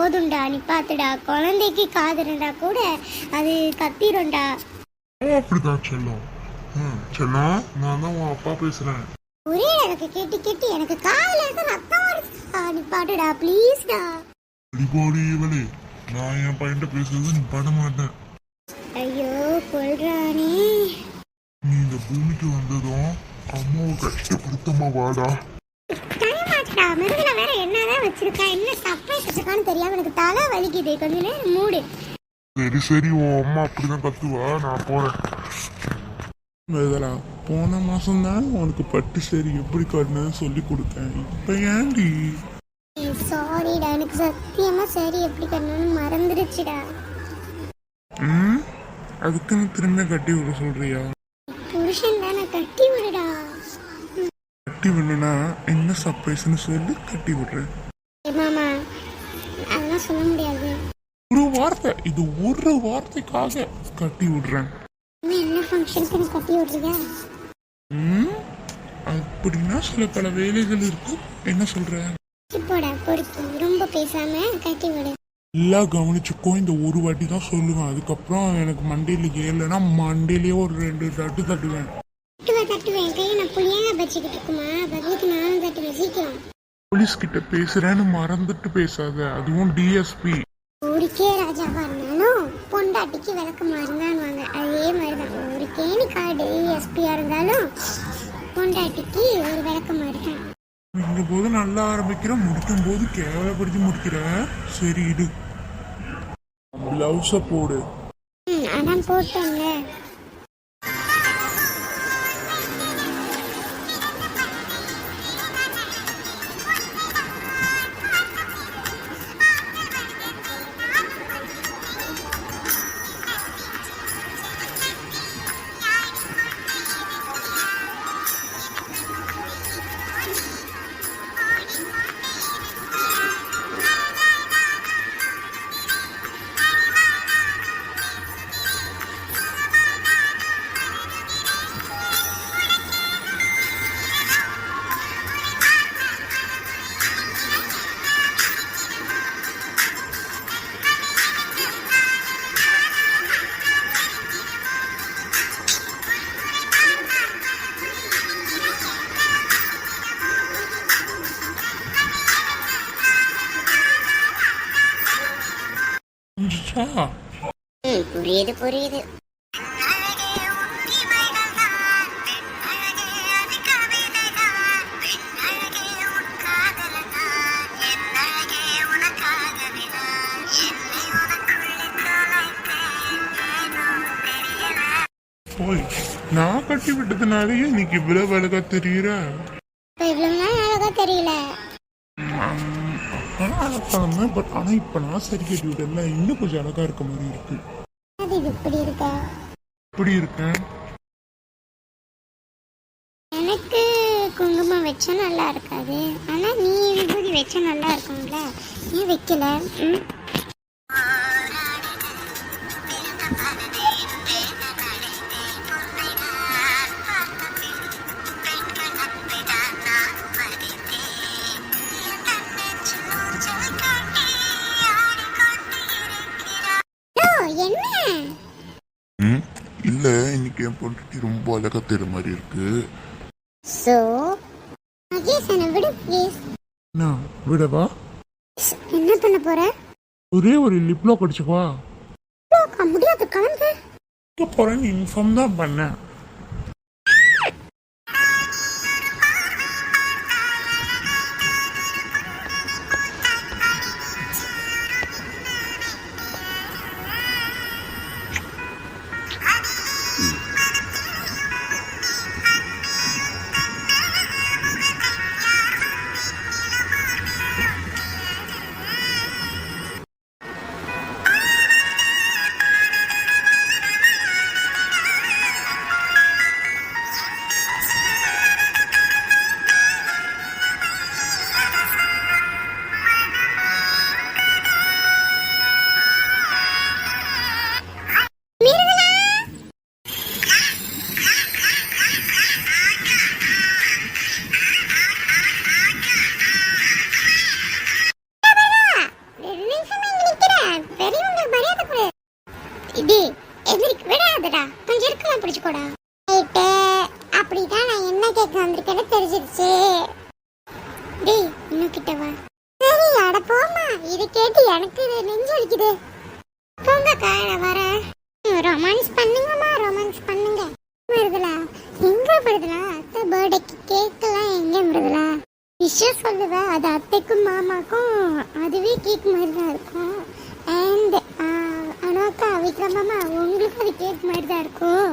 போதும்டா நிப்பாத்துடா, குழந்தைக்கு காதுடா கூட அது கத்திரும்டா. அப்படிதான் செல்லம். செல்லம், நான் தான் உன் அப்பா பேசுறேன். ஒரே எனக்கு கேட்டு கேட்டு எனக்கு காதுல இருக்க ரத்தம் வருதுடா, நிப்பாட்டுடா ப்ளீஸ்டா. அடிபாடி இவளே, நான் என் பையன்கிட்ட பேசுறது நீ பண்ண மாட்டேன். ஐயோ கொல்றானே. நீ இந்த பூமிக்கு வந்ததும் அம்மாவை கஷ்டப்படுத்தமா வாடா. மிருதுல வேற என்னதான் வச்சிருக்கா, என்ன சர்ப்ரைஸ் வச்சிருக்கான்னு தெரியாம எனக்கு தலை வலிக்குது. கொஞ்ச நேரம் மூடு. சரி சரி, உன் அம்மா அப்படிதான் கத்துவா, நான் போறேன். மிருதலா, போன மாசம் தான் உனக்கு பட்டு சரி எப்படி கட்டணும்னு சொல்லி கொடுத்தேன். இப்ப ஏன்டி? சாரிடா, எனக்கு சத்தியமா சரி எப்படி கட்டணும்னு மறந்துடுச்சுடா. அதுக்குன்னு திரும்ப கட்டி விட சொல்றியா? புருஷன் தானே, கட்டி விடுடா. கட்டி விடணும்னா என்ன சர்ப்ரைஸ்னு சொல்லி கட்டி விடுறேன். மாமா அதெல்லாம் சொல்ல முடியாது. ஒரு வார்த்தை, இது ஒரு வார்த்தைக்காக கட்டி விடுறேன். என்ன ஃபங்க்ஷனுக்கு கட்டி விடுறியா? அப்படின்னா சில பல வேலைகள் இருக்கு. என்ன சொல்ற? இப்போடா பொறுப்பு, ரொம்ப பேசாம கட்டி விடு. எல்லாம் கவனிச்சுக்கோ, இந்த ஒரு வாட்டி தான் சொல்லுவேன். அதுக்கப்புறம் எனக்கு மண்டையில ஏறலைன்னா மண்டையிலேயே ஒரு 2 தட்டு தட்டுவேன். தட்டுவேன் கையை நான் புளியாக பச்சிக்கிட்டு இருக்குமா, பதிலுக்கு நானும் தட்டுவேன். சீக்கிரம். போலீஸ் கிட்ட பேசுறேன்னு மறந்துட்டு பேசாத, அதுவும் டிஎஸ்பி. ஊருக்கே ராஜாவா இருந்தாலும் பொண்டாட்டிக்கு விளக்கு மாறினான்வாங்க, அதே மாதிரிதான் ஒரு கேணிக்கா டிஎஸ்பியா இருந்தாலும் பொண்டாட்டிக்கு ஒரு விளக்கு மாறிதான். இந்த போது நல்லா ஆரம்பிக்கிற, முடிக்கும் போது கேவலப்படுத்தி முடிக்கிற. சரி இடு, பிளவுஸ போடு. அதான் போட்டோங்க. புரியுது புரியுது. நான் கட்டி விட்டதுனாலயே இன்னைக்கு இவ்வளவு அழகா தெரியற. அழகா தெரியல. பட் ஆனா இப்ப நான் சரி கட்டி விட்டல, இன்னும் கொஞ்சம் அழகா இருக்க மாதிரி இருக்கு. இப்படி இருக்க இப்படி இருக்கேன். எனக்கு குங்குமம் வச்சா நல்லா இருக்காது, ஆனா நீ விபூதி வச்சா நல்லா இருக்கும்ல, நீ வைக்கல. இல்ல, இன்னைக்கு என் பொண்ணுக்கு ரொம்ப அழகா தெரிய மாதிரி இருக்கு. சோ விடு ப்ளீஸ். நான் விடவா? என்ன பண்ண போற? ஒரே ஒரு லிப்லோ கடிச்சுவா. முடியாது, கலந்து போறேன்னு இன்ஃபார்ம் தான் பண்ணேன். வலிக்குது. போங்கக்கா நான் வரேன். ரொமான்ஸ் பண்ணுங்கம்மா, ரொமான்ஸ் பண்ணுங்க. வருதுலா எங்க வருதுலா? அத்தை பர்த்டேக்கு கேக்கெல்லாம் எங்க வருதுலா? விஷயம் சொல்லுவேன், அது அத்தைக்கும் மாமாக்கும் அதுவே கேக் மாதிரி தான் இருக்கும். அண்ட் அனோக்கா விக்ரமாமா உங்களுக்கு அது கேக் மாதிரி தான் இருக்கும்.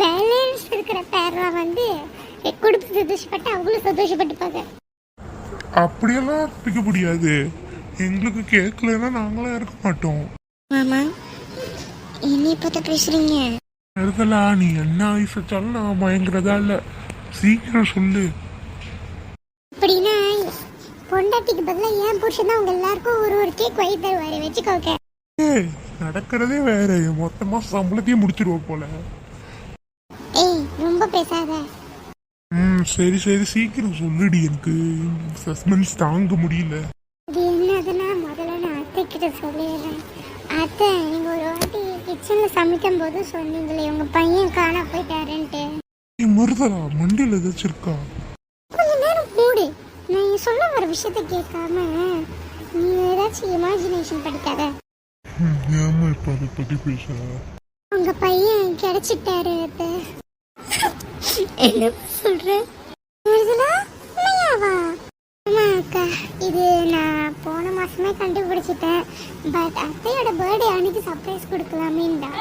பேலன்ஸ் இருக்கிற பேர்லாம் வந்து கொடுத்து சந்தோஷப்பட்டு அவங்களும் சந்தோஷப்பட்டுப்பாங்க. அப்படியெல்லாம் பிடிக்க முடியாது. எங்களுக்கு கேட்கலன்னா நாங்களாம் இருக்க மாட்டோம். மாமா என்னை பார்த்து பேசுறீங்க? இருக்குல்லா, நீ என்ன ஆயுஸ் வச்சாலும் நான் பயங்கரதா இல்ல. சீக்கிரம் சொல்லு. அப்படின்னா பொண்டாட்டிக்கு பதிலாக ஏன் புருஷன் தான் உங்க எல்லாருக்கும் ஒரு கேக் வாங்கி தருவாரு, வச்சுக்கோங்க. ஏய், நடக்கிறதே வேற. மொத்தமா சம்பளத்தையும் முடிச்சிருவோம் போல. ஏய் ரொம்ப பேசாத. சரி சரி, சீக்கிரம் சொல்லுடி. எனக்கு சஸ்பென்ஸ் தாங்க முடியல. இது என்னதுன்னா முதல்ல நான் அத்தை கிட்ட சொல்லிடுறேன். அத்தை நீங்க ஒரு வாட்டி கிச்சன்ல சமைக்கும் போது சொன்னீங்களே உங்க பையன் காணா போயிட்டாருன்ட்டு. நீ மருதலா மண்டியில் ஏதாச்சும் இருக்கா? கொஞ்ச நேரம் மூடு. நான் சொல்ல வர விஷயத்த கேட்காம நீ ஏதாச்சும் இமேஜினேஷன் படிக்காத. ஏமா இப்ப அதை பத்தி பேசுற? உங்க பையன் கிடைச்சிட்டாரு அத்தை. என்ன சொல்ற? உண்மையாவா? ஆமா அக்கா, இது நான் போன மாசமே கண்டுபிடிச்சிட்டேன். பட் அத்தையோட பர்த்டே அன்னைக்கு சர்ப்ரைஸ் கொடுக்கலாமேன்னு தான்.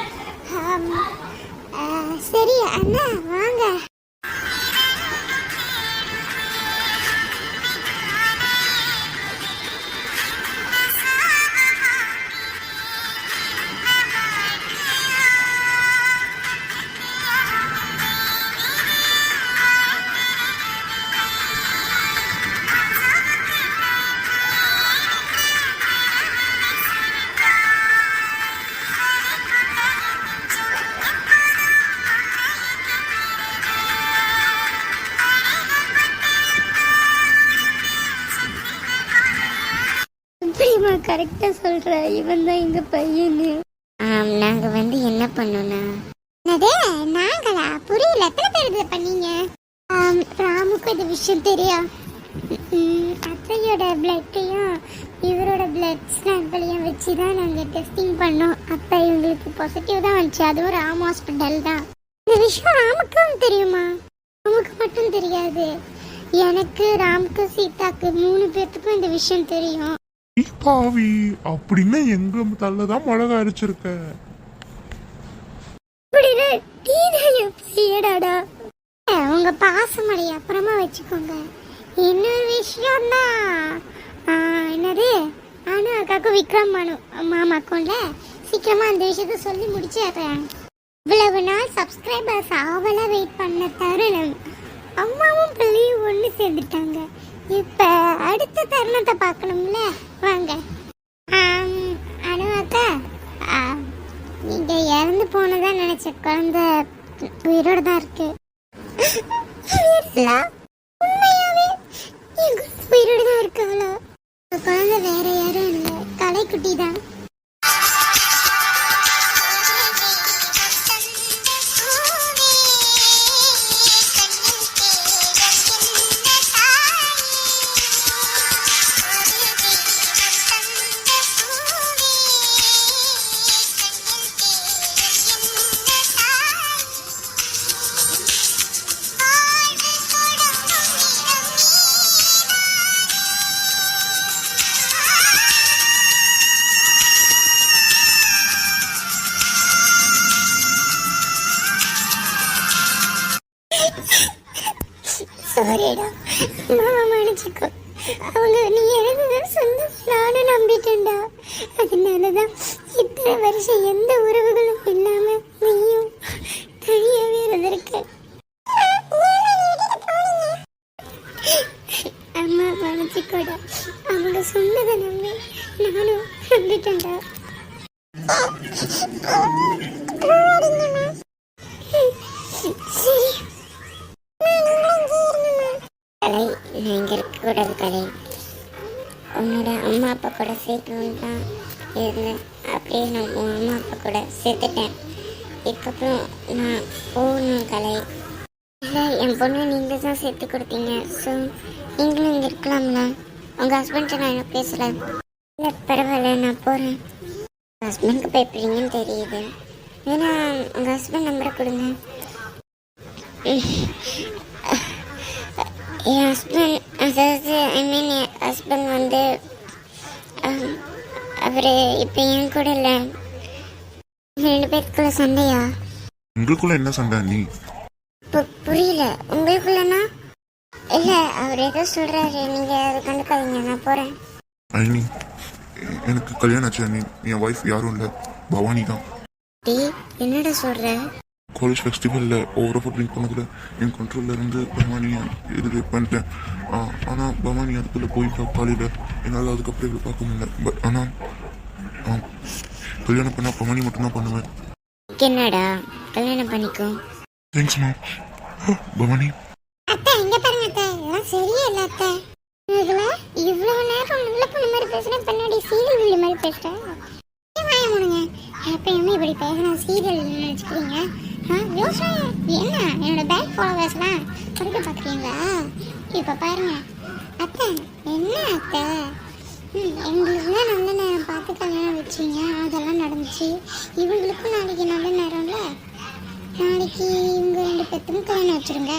சரி அண்ணா வாங்க. கரெக்டா சொல்ற, இவன் தான் எங்க பையனு. நாங்க வந்து என்ன பண்ணோம்னா நாங்களா புரியல. எத்தனை பேர் இதை பண்ணீங்க? ராமுக்கு இந்த விஷயம் தெரியும். அத்தையோட பிளட்டையும் இவரோட பிளட் சாம்பிளையும் வச்சு தான் நாங்கள் டெஸ்டிங் பண்ணோம். அப்போ இவங்களுக்கு பாசிட்டிவ் தான் வந்துச்சு. அதுவும் ராம் ஹாஸ்பிட்டல் தான். இந்த விஷயம் ராமுக்கும் தெரியுமா? ராமுக்கு மட்டும் தெரியாது, எனக்கு ராமுக்கு சீதாக்கு 3 பேர்த்துக்கும் இந்த விஷயம் தெரியும். பாவி, அப்படின்னா எங்க தள்ளதான் மிளகா அரைச்சிருக்க? உங்க பாசமடை அப்புறமா வச்சுக்கோங்க. இன்னொரு விஷயம் தான், என்னது அனு அக்காக்கும் விக்ரம் மாமாக்கும்ல, சீக்கிரமா அந்த விஷயத்த சொல்லி முடிச்சிடுறேன். இவ்வளவு நாள் சப்ஸ்கிரைபர்ஸ் ஆவலா வெயிட் பண்ண தருணம் அம்மாவும் பிள்ளையும் ஒன்று சேர்ந்துட்டாங்க. இப்ப அடுத்த தருணத்தை பார்க்கணும்ல, வாங்க. அனு அக்கா, நீங்க இறந்து போனதா நினைச்ச குழந்தை உயிரோட தான் இருக்கு. உண்மையாவே உயிரோட தான் இருக்காளா? குழந்தை வேற யாரும் இல்லை, கலைக்குட்டி தான். சாரிடா மாமா, மன்னிச்சுக்கோ. அவங்க நீ எழுதுன்னு சொன்ன நானும் நம்பிட்டேன்டா. அதனாலதான் இத்தனை வருஷம் எந்த உறவுகளும் இல்லாம நீயும் தனியாவே இருந்திருக்க. அம்மா மன்னிச்சுக்கோடா. அவங்க சொன்னதை நம்பி நானும் நம்பிட்டேன்டா. சரி, கலை நான் இங்கே இருக்கக்கூடாது. கலை உன்னோட அம்மா அப்பா கூட சேர்க்கணுன்னு தான் இருந்தேன். அப்படியே நான் உன் அம்மா அப்பா கூட சேர்த்துட்டேன். இதுக்கப்புறம் நான் போகணும். கலை இல்லை, என் பொண்ணு நீங்கள் தான் சேர்த்து கொடுத்தீங்க. ஸோ நீங்களும் இங்கே இருக்கலாம்ல. உங்கள் ஹஸ்பண்ட்டை நான் என்ன பேசலை. இல்லை பரவாயில்ல, நான் போகிறேன். ஹஸ்பண்டுக்கு பயப்படுறீங்கன்னு தெரியுது. ஏன்னா உங்கள் ஹஸ்பண்ட் நம்பரை கொடுங்க. என் ஹஸ்பண்ட், அதாவது ஐ மீன் என் ஹஸ்பண்ட் வந்து அவர் இப்போ என் கூட இல்லை. 2 பேருக்குள்ள சண்டையா? உங்களுக்குள்ள என்ன சண்டை நீ? புரியல. உங்களுக்குள்ளனா? இல்லை, அவர் ஏதோ சொல்கிறாரு, நீங்கள் அதை கண்டுக்காதீங்க, நான் போகிறேன். அண்ணி, எனக்கு கல்யாணம் ஆச்சு அண்ணி. என் ஒய்ஃப் யாரும் இல்லை, பவானி தான். டீ என்னடா சொல்கிற? காலேஜ் ஃபெஸ்டிவலில் ஓவராக ஃபுட் ட்ரிங்க் பண்ணதில் என் கண்ட்ரோலில் இருந்து பவானியை இது பண்ணிட்டேன். ஆனால் பவானி அதுக்குள்ளே போயிட்டா காலையில். என்னால் அதுக்கப்புறம் இவ்வளோ பார்க்க முடியல. பட் ஆனால் கல்யாணம் பண்ணால் பவானி மட்டும்தான் பண்ணுவேன். என்னடா கல்யாணம் பண்ணிக்கோ. தேங்க்ஸ்மா. பவானி அத்தை இங்க பாருங்க அத்தை, இதெல்லாம் சரியே இல்ல அத்தை. இதுல இவ்வளவு நேரம் நல்ல பொண்ணு மாதிரி பேசுறேன், பின்னாடி சீரியல் வில்லி மாதிரி பேசுறேன். வாயமுடுங்க, எப்பயுமே இப்படி பேசுனா சீரியல் நினைச்சுக்கிறீங்க. யோசனை என்ன? என்னோட பேக் ஃபாலோவர்ஸ்லாம் கொடுக்க பார்க்குறீங்களா? இப்போ பாருங்க அத்தை, என்ன அத்தை, எங்களுக்கு தான் நல்ல நேரம் பார்த்து கல்யாணம் வச்சிங்க, அதெல்லாம் நடந்துச்சு. இவங்களுக்கும் நாளைக்கு நல்ல நேரம்ல, நாளைக்கு இவங்க 2 பேர்த்துக்கும் கல்யாணம் வச்சுருங்க.